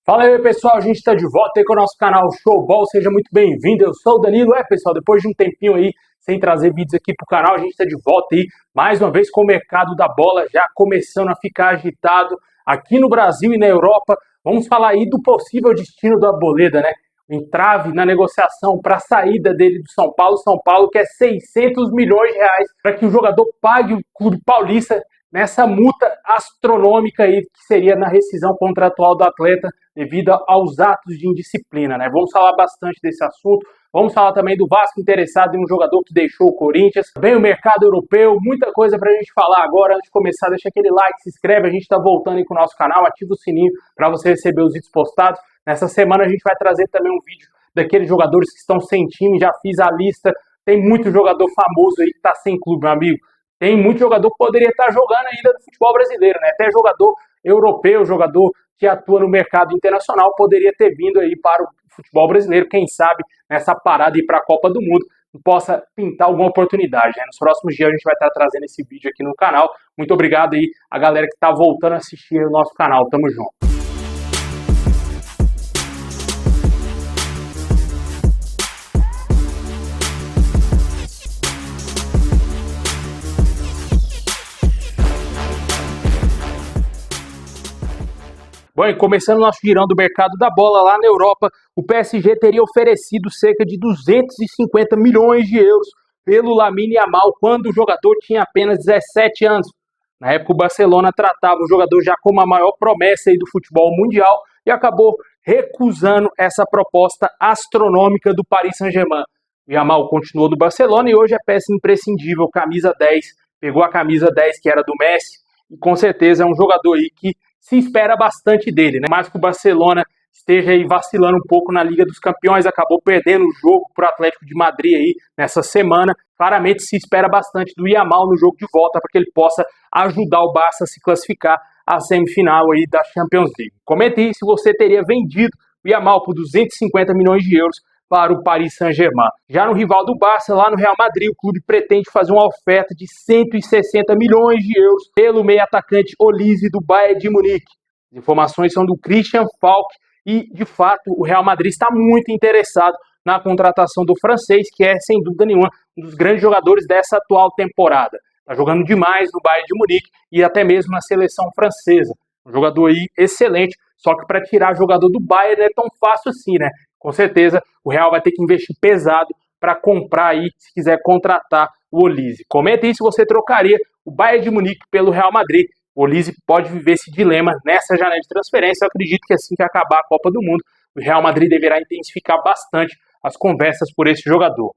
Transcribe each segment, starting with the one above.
Fala aí, pessoal, a gente está de volta aí com o nosso canal Showball, seja muito bem-vindo. Eu sou o Danilo. Pessoal, depois de um tempinho aí sem trazer vídeos aqui pro canal, a gente está de volta aí mais uma vez com o mercado da bola já começando a ficar agitado aqui no Brasil e na Europa. Vamos falar aí do possível destino do Arboleda, né? Entrave na negociação para a saída dele do São Paulo. São Paulo quer 600 milhões de reais para que o jogador pague o clube paulista nessa multa astronômica aí que seria na rescisão contratual do atleta devido aos atos de indisciplina, né? Vamos falar bastante desse assunto. Vamos falar também do Vasco interessado em um jogador que deixou o Corinthians. Também o mercado europeu, muita coisa pra gente falar agora. Antes de começar, deixa aquele like, se inscreve. A gente tá voltando aí com o nosso canal. Ativa o sininho para você receber os vídeos postados. Nessa semana a gente vai trazer também um vídeo daqueles jogadores que estão sem time. Já fiz a lista. Tem muito jogador famoso aí que tá sem clube, meu amigo. Tem muito jogador que poderia estar jogando ainda no futebol brasileiro, né? Até jogador europeu, jogador que atua no mercado internacional, poderia ter vindo aí para o futebol brasileiro, quem sabe nessa parada aí para a Copa do Mundo, possa pintar alguma oportunidade, né? Nos próximos dias a gente vai estar trazendo esse vídeo aqui no canal. Muito obrigado aí a galera que está voltando a assistir o nosso canal. Tamo junto. Bom, e começando o nosso girão do mercado da bola lá na Europa, o PSG teria oferecido cerca de 250 milhões de euros pelo Lamine Yamal quando o jogador tinha apenas 17 anos. Na época o Barcelona tratava o jogador já como a maior promessa aí do futebol mundial e acabou recusando essa proposta astronômica do Paris Saint-Germain. O Yamal continuou do Barcelona e hoje é peça imprescindível, camisa 10, pegou a camisa 10 que era do Messi e com certeza é um jogador aí que se espera bastante dele, né? Mais que o Barcelona esteja aí vacilando um pouco na Liga dos Campeões, acabou perdendo o jogo para o Atlético de Madrid aí nessa semana. Claramente se espera bastante do Yamal no jogo de volta para que ele possa ajudar o Barça a se classificar à semifinal aí da Champions League. Comente aí se você teria vendido o Yamal por 250 milhões de euros para o Paris Saint-Germain. Já no rival do Barça, lá no Real Madrid, o clube pretende fazer uma oferta de 160 milhões de euros pelo meio-atacante Olise do Bayern de Munique. As informações são do Christian Falk e, de fato, o Real Madrid está muito interessado na contratação do francês, que é, sem dúvida nenhuma, um dos grandes jogadores dessa atual temporada. Está jogando demais no Bayern de Munique e até mesmo na seleção francesa. Um jogador aí excelente, só que para tirar jogador do Bayern não é tão fácil assim, né? Com certeza o Real vai ter que investir pesado para comprar aí, se quiser contratar o Olise. Comenta aí se você trocaria o Bayern de Munique pelo Real Madrid. O Olise pode viver esse dilema nessa janela de transferência. Eu acredito que assim que acabar a Copa do Mundo, o Real Madrid deverá intensificar bastante as conversas por esse jogador.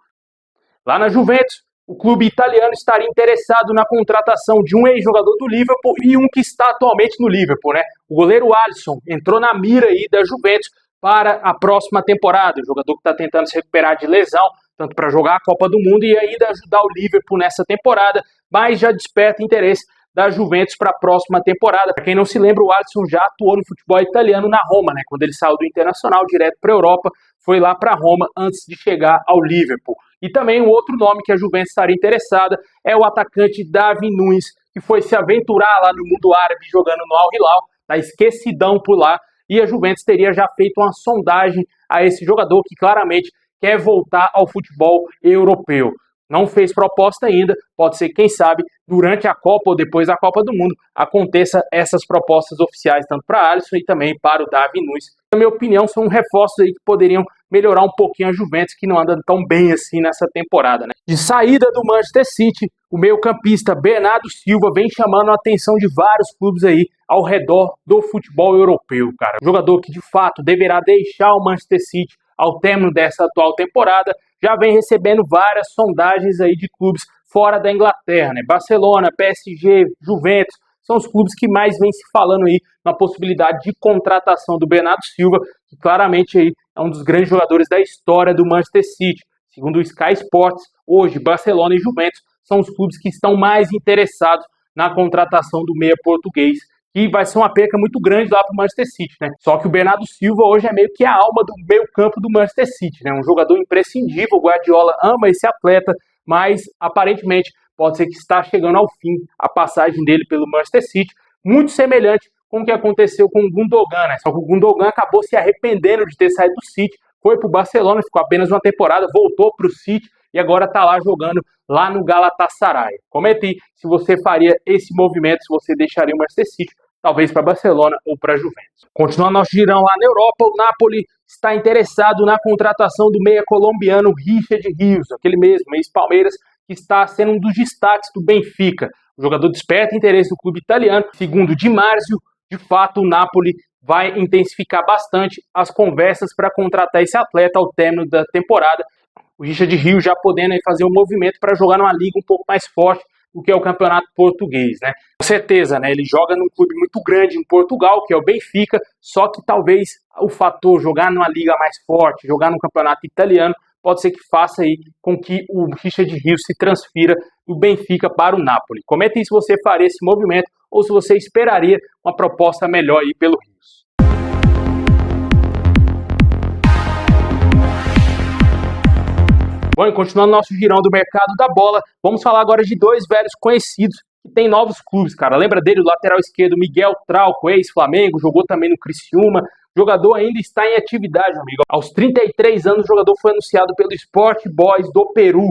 Lá na Juventus, o clube italiano estaria interessado na contratação de um ex-jogador do Liverpool e um que está atualmente no Liverpool, né? O goleiro Alisson entrou na mira aí da Juventus para a próxima temporada. O jogador que está tentando se recuperar de lesão, tanto para jogar a Copa do Mundo e ainda ajudar o Liverpool nessa temporada, mas já desperta interesse da Juventus para a próxima temporada. Para quem não se lembra, o Alisson já atuou no futebol italiano na Roma, né? Quando ele saiu do Internacional direto para a Europa, foi lá para Roma antes de chegar ao Liverpool. E também um outro nome que a Juventus estaria interessada é o atacante Davi Nunes, que foi se aventurar lá no mundo árabe jogando no Al Hilal, tá esquecidão por lá, e a Juventus teria já feito uma sondagem a esse jogador que claramente quer voltar ao futebol europeu. Não fez proposta ainda, pode ser, quem sabe, durante a Copa ou depois da Copa do Mundo, aconteça essas propostas oficiais, tanto para Alisson e também para o Davi Nunes. Na minha opinião, são reforços aí que poderiam melhorar um pouquinho a Juventus, que não anda tão bem assim nessa temporada, né? De saída do Manchester City, o meio-campista Bernardo Silva vem chamando a atenção de vários clubes aí ao redor do futebol europeu, cara. Um jogador que, de fato, deverá deixar o Manchester City ao término dessa atual temporada, já vem recebendo várias sondagens aí de clubes fora da Inglaterra, né? Barcelona, PSG, Juventus, são os clubes que mais vem se falando aí na possibilidade de contratação do Bernardo Silva, que claramente aí é um dos grandes jogadores da história do Manchester City. Segundo o Sky Sports, hoje Barcelona e Juventus são os clubes que estão mais interessados na contratação do meia português, que vai ser uma perca muito grande lá para o Manchester City, né? Só que o Bernardo Silva hoje é meio que a alma do meio campo do Manchester City, né? Um jogador imprescindível, o Guardiola ama esse atleta, mas aparentemente pode ser que está chegando ao fim a passagem dele pelo Manchester City, muito semelhante como que aconteceu com o Gundogan, né? Só que o Gundogan acabou se arrependendo de ter saído do City, foi pro Barcelona, ficou apenas uma temporada, voltou pro City e agora tá lá jogando lá no Galatasaray. Comente aí se você faria esse movimento, se você deixaria o Manchester City, talvez para Barcelona ou para Juventus. Continuando nosso girão lá na Europa, o Napoli está interessado na contratação do meia colombiano Richard Rios, aquele mesmo, ex-Palmeiras, que está sendo um dos destaques do Benfica. O jogador desperta interesse do clube italiano. Segundo Di Marzio, de fato, o Napoli vai intensificar bastante as conversas para contratar esse atleta ao término da temporada. O Richard Rios já podendo aí fazer um movimento para jogar numa liga um pouco mais forte do que é o campeonato português, né? Com certeza, né? Ele joga num clube muito grande em Portugal, que é o Benfica, só que talvez o fator jogar numa liga mais forte, jogar no campeonato italiano, pode ser que faça aí com que o Richard Rios se transfira do Benfica para o Napoli. Comente aí se você faria esse movimento ou se você esperaria uma proposta melhor aí pelo Rios. Bom, e continuando nosso girão do mercado da bola, vamos falar agora de dois velhos conhecidos que têm novos clubes, cara. Lembra dele, o lateral esquerdo Miguel Trauco, ex-Flamengo, jogou também no Criciúma. O jogador ainda está em atividade, amigo. Aos 33 anos, o jogador foi anunciado pelo Sport Boys do Peru.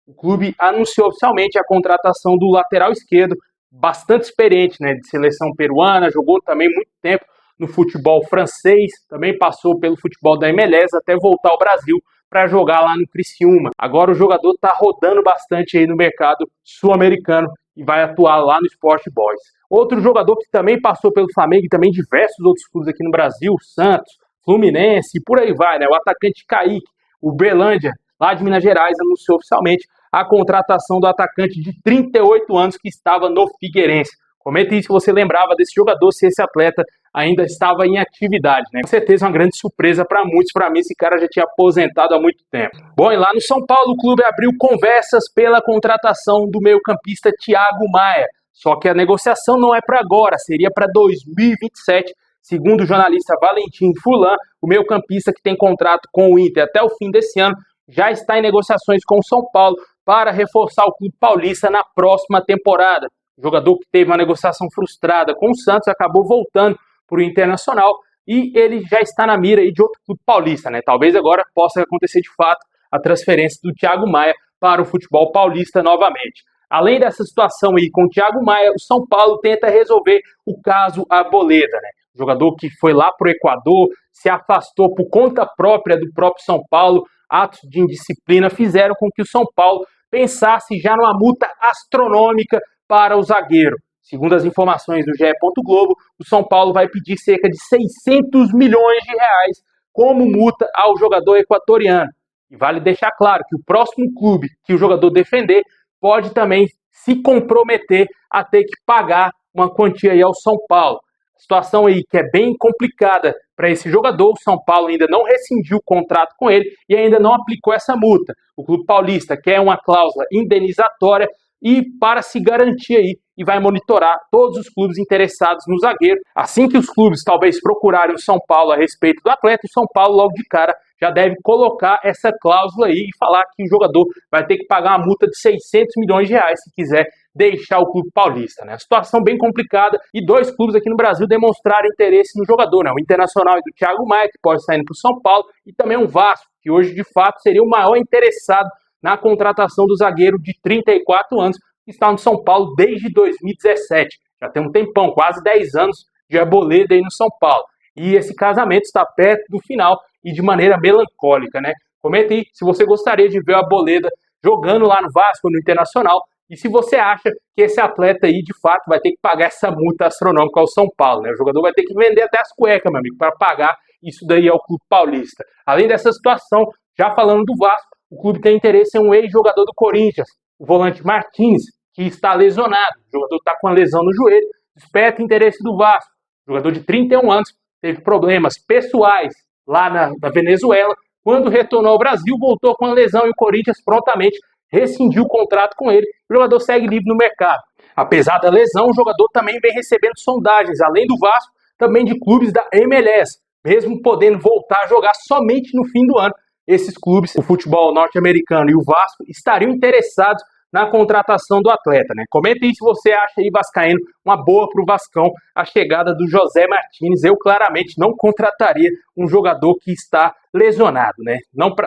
O clube anunciou oficialmente a contratação do lateral esquerdo, bastante experiente, né, de seleção peruana, jogou também muito tempo no futebol francês, também passou pelo futebol da MLS até voltar ao Brasil para jogar lá no Criciúma. Agora o jogador está rodando bastante aí no mercado sul-americano e vai atuar lá no Sport Boys. Outro jogador que também passou pelo Flamengo e também diversos outros clubes aqui no Brasil, Santos, Fluminense e por aí vai, né? O atacante Kaique, o Berlândia, lá de Minas Gerais, anunciou oficialmente a contratação do atacante de 38 anos que estava no Figueirense. Comente aí se você lembrava desse jogador, se esse atleta ainda estava em atividade, né? Com certeza uma grande surpresa para muitos. Para mim, esse cara já tinha aposentado há muito tempo. Bom, e lá no São Paulo, o clube abriu conversas pela contratação do meio-campista Thiago Maia. Só que a negociação não é para agora, seria para 2027. Segundo o jornalista Valentim Furlan, o meio-campista que tem contrato com o Inter até o fim desse ano já está em negociações com o São Paulo para reforçar o clube paulista na próxima temporada. O jogador que teve uma negociação frustrada com o Santos acabou voltando para o Internacional e ele já está na mira aí de outro clube paulista, né? Talvez agora possa acontecer de fato a transferência do Thiago Maia para o futebol paulista novamente. Além dessa situação aí com o Thiago Maia, o São Paulo tenta resolver o caso Arboleda, né? O jogador que foi lá para o Equador, se afastou por conta própria do próprio São Paulo, atos de indisciplina fizeram com que o São Paulo pensasse já numa multa astronômica para o zagueiro. Segundo as informações do GE. Globo, o São Paulo vai pedir cerca de 600 milhões de reais como multa ao jogador equatoriano. E vale deixar claro que o próximo clube que o jogador defender pode também se comprometer a ter que pagar uma quantia aí ao São Paulo. Situação aí que é bem complicada para esse jogador. O São Paulo ainda não rescindiu o contrato com ele e ainda não aplicou essa multa. O clube paulista quer uma cláusula indenizatória e para se garantir aí e vai monitorar todos os clubes interessados no zagueiro. Assim que os clubes talvez procurarem o São Paulo a respeito do atleta, o São Paulo logo de cara já deve colocar essa cláusula aí e falar que o jogador vai ter que pagar uma multa de 600 milhões de reais se quiser deixar o clube paulista, né? A situação bem complicada e dois clubes aqui no Brasil demonstraram interesse no jogador, né? O Internacional e do Thiago Maia, que pode estar indo para o São Paulo, e também o Vasco, que hoje de fato seria o maior interessado na contratação do zagueiro de 34 anos, que está no São Paulo desde 2017. Já tem um tempão, quase 10 anos de Arboleda aí no São Paulo. E esse casamento está perto do final e de maneira melancólica, né? Comenta aí se você gostaria de ver o Arboleda jogando lá no Vasco, no Internacional, e se você acha que esse atleta aí, de fato, vai ter que pagar essa multa astronômica ao São Paulo, né? O jogador vai ter que vender até as cuecas, meu amigo, para pagar isso daí ao clube paulista. Além dessa situação, já falando do Vasco, o clube tem interesse em um ex-jogador do Corinthians, o volante Martins, que está lesionado. O jogador está com uma lesão no joelho, desperta interesse do Vasco. O jogador de 31 anos teve problemas pessoais lá na Venezuela. Quando retornou ao Brasil, voltou com a lesão e o Corinthians prontamente rescindiu o contrato com ele. O jogador segue livre no mercado. Apesar da lesão, o jogador também vem recebendo sondagens, além do Vasco, também de clubes da MLS, mesmo podendo voltar a jogar somente no fim do ano. Esses clubes, o futebol norte-americano e o Vasco, estariam interessados na contratação do atleta, né? Comenta aí se você acha aí, vascaíno, uma boa para o Vascão a chegada do José Martínez. Eu claramente não contrataria um jogador que está lesionado, né?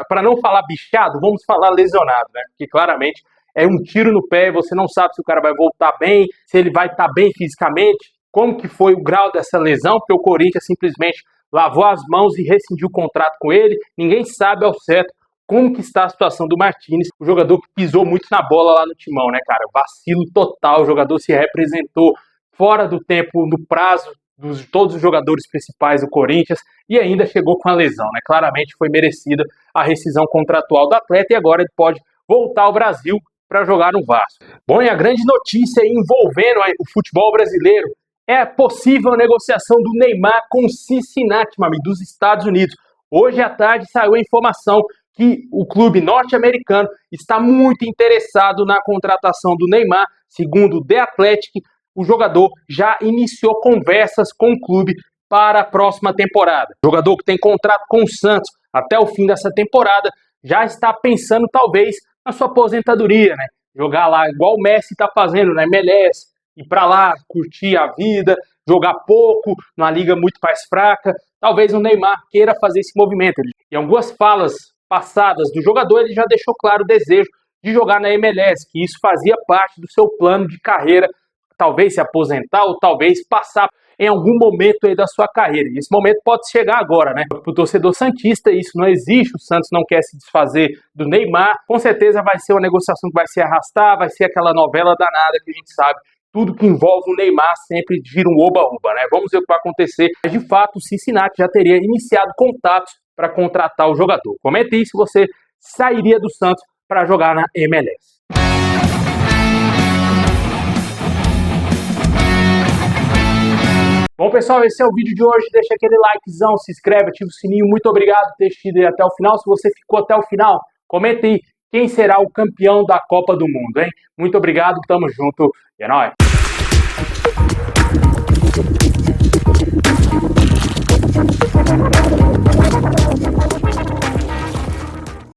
Para não falar bichado, vamos falar lesionado, né? Porque claramente é um tiro no pé, você não sabe se o cara vai voltar bem, se ele vai estar bem fisicamente, como que foi o grau dessa lesão, porque o Corinthians simplesmente lavou as mãos e rescindiu o contrato com ele. Ninguém sabe ao certo como que está a situação do Martínez, o jogador que pisou muito na bola lá no Timão, né, cara? Vacilo total, o jogador se representou fora do tempo, no prazo de todos os jogadores principais do Corinthians e ainda chegou com a lesão, né? Claramente foi merecida a rescisão contratual do atleta e agora ele pode voltar ao Brasil para jogar no Vasco. Bom, e a grande notícia envolvendo o futebol brasileiro é a possível negociação do Neymar com o Cincinnati, dos Estados Unidos. Hoje à tarde saiu a informação que o clube norte-americano está muito interessado na contratação do Neymar. Segundo o The Athletic, o jogador já iniciou conversas com o clube para a próxima temporada. O jogador que tem contrato com o Santos até o fim dessa temporada já está pensando talvez na sua aposentadoria, né? Jogar lá igual o Messi está fazendo na MLS, ir para lá, curtir a vida, jogar pouco, numa liga muito mais fraca. Talvez o Neymar queira fazer esse movimento. Em algumas falas passadas do jogador, ele já deixou claro o desejo de jogar na MLS, que isso fazia parte do seu plano de carreira, talvez se aposentar ou talvez passar em algum momento aí da sua carreira. E esse momento pode chegar agora, né? Para o torcedor santista, isso não existe, o Santos não quer se desfazer do Neymar. Com certeza vai ser uma negociação que vai se arrastar, vai ser aquela novela danada que a gente sabe. Tudo que envolve o Neymar sempre gira um oba-oba, né? Vamos ver o que vai acontecer. Mas, de fato, o Cincinnati já teria iniciado contatos para contratar o jogador. Comente aí se você sairia do Santos para jogar na MLS. Bom, pessoal, esse é o vídeo de hoje. Deixa aquele likezão, se inscreve, ativa o sininho. Muito obrigado por ter assistido até o final. Se você ficou até o final, comenta aí quem será o campeão da Copa do Mundo, hein? Muito obrigado, tamo junto e é nóis.